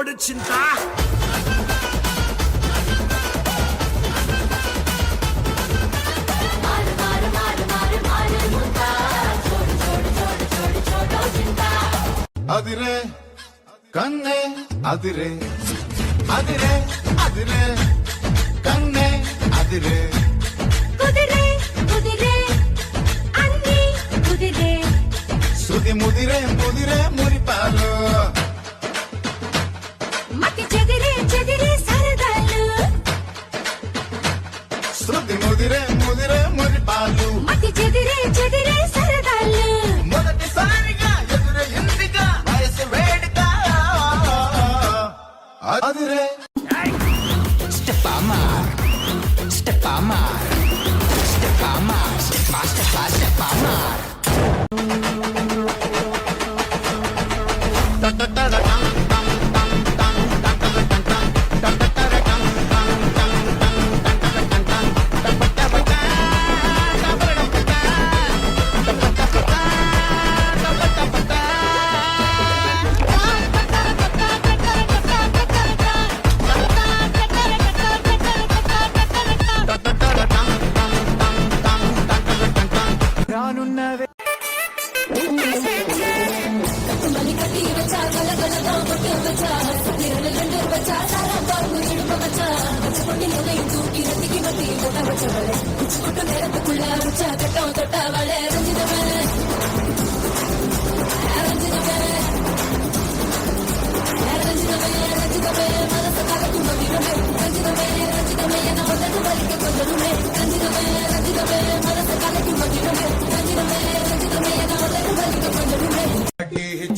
छोड़ चिंता అదిరే కన్నే అదిరే అదిరే అదిరే కన్నే అదిరే కుదిరే కుదిరే అన్ని కుదిరే సుది ముదిరే ముదిరే మురిపాలు మతి చెదిరే చెదిరే సరదాలు శృతి ముదిరే ముదిరే మురిపాలు మతి చెదిరే చెదిరే సరదాలు మొదటిసారిగా ఎదురే ఇంటిగా వయసు వేడుక అదిరే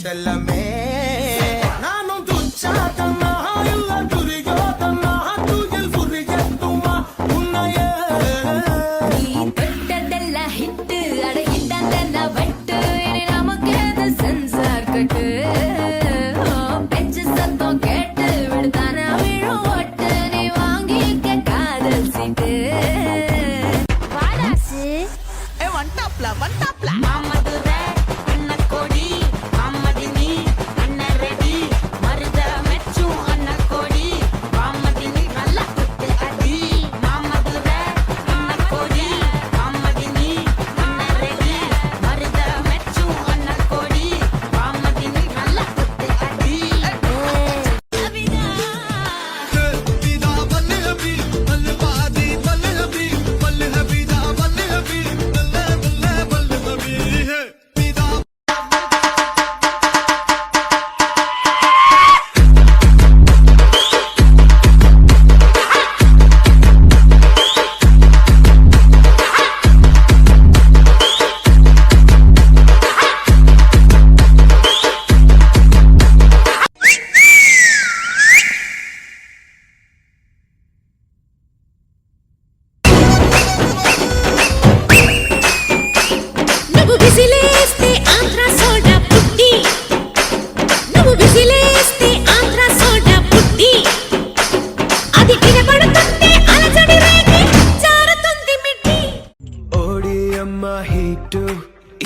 చెల్లమే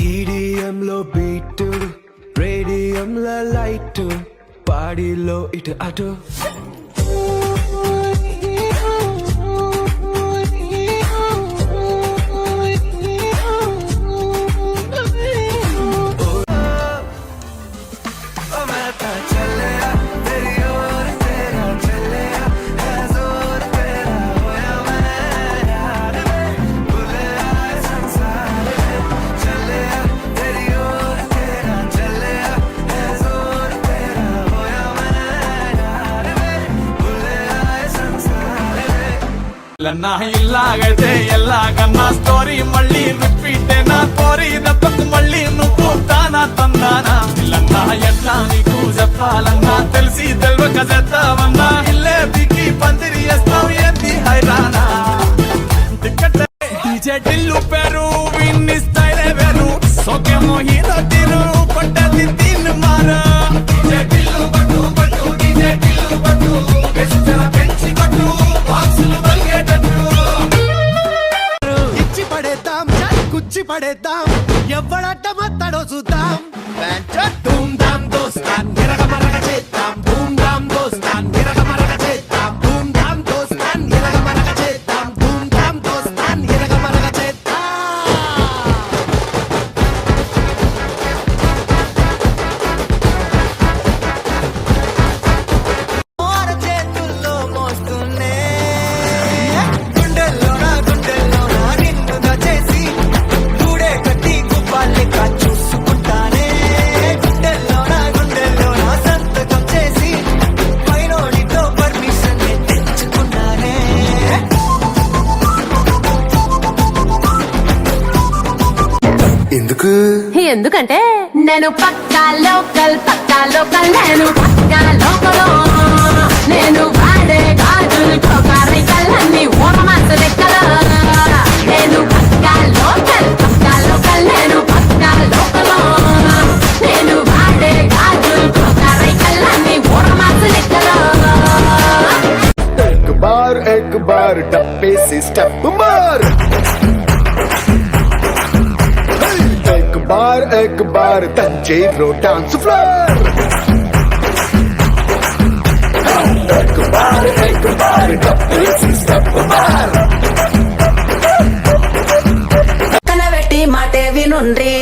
ఈడియంలో బీటు రేడియంలో లైట్ పాడిలో ఇటు అటు ಇಲ್ಲಾಗೈತೆ ಎಲ್ಲಾಗನ್ನ ಸ್ಟೋರಿ ಮಳ್ಳಿ ರಿಪೀಟ್ ನಾ ಕೋರಿ ದಪ್ಪಕ್ మళ్ళీ నువ్వు తానా తందానా ఇల్లన్నా ఎట్లా నీకు చెప్పాలన్నా తెలిసి తెల్వక చేస్తావన్నా ఇల్లే బికి పందిరి వేస్తావు ఏంది హైరానా డీజే టిల్లు పేరు విన్ని స్టైలే వేరు సోకేమో హీరో తీరు కొట్టది తిన్ మారా డీజే టిల్లు పట్టు పట్టు డీజే టిల్లు పట్టు బెస్టల పెంచి కొట్టు బాక్సులు కుచ్చి పడేద్దాం ఎవడట్ట మత్తడో చూద్దాం ధూమ్ ధామ్ దోస్తాన్ చేద్దాం ధూమ్ ధామ్ దోస్తాన్ ఎందుకు ఎందుకంటే నేను పక్కా లోకల్ నేను పక్కా లోకల్ నేను వాడే గాజులు కోకారికల్లన్నీ ఓరమాస లెక్కల నేను పక్కా లోకల్ నేను పక్కా లోకల్ నేను వాడే గాజులు కోకారికల్లన్నీ ఓరమాస లెక్కల एक बार डब्बे से स्टेप मार एक बार तंजीरो डांस फ्लोर एक बार डब्बे से स्टेप मार కనబెట్టి మాటే వినుండ్రి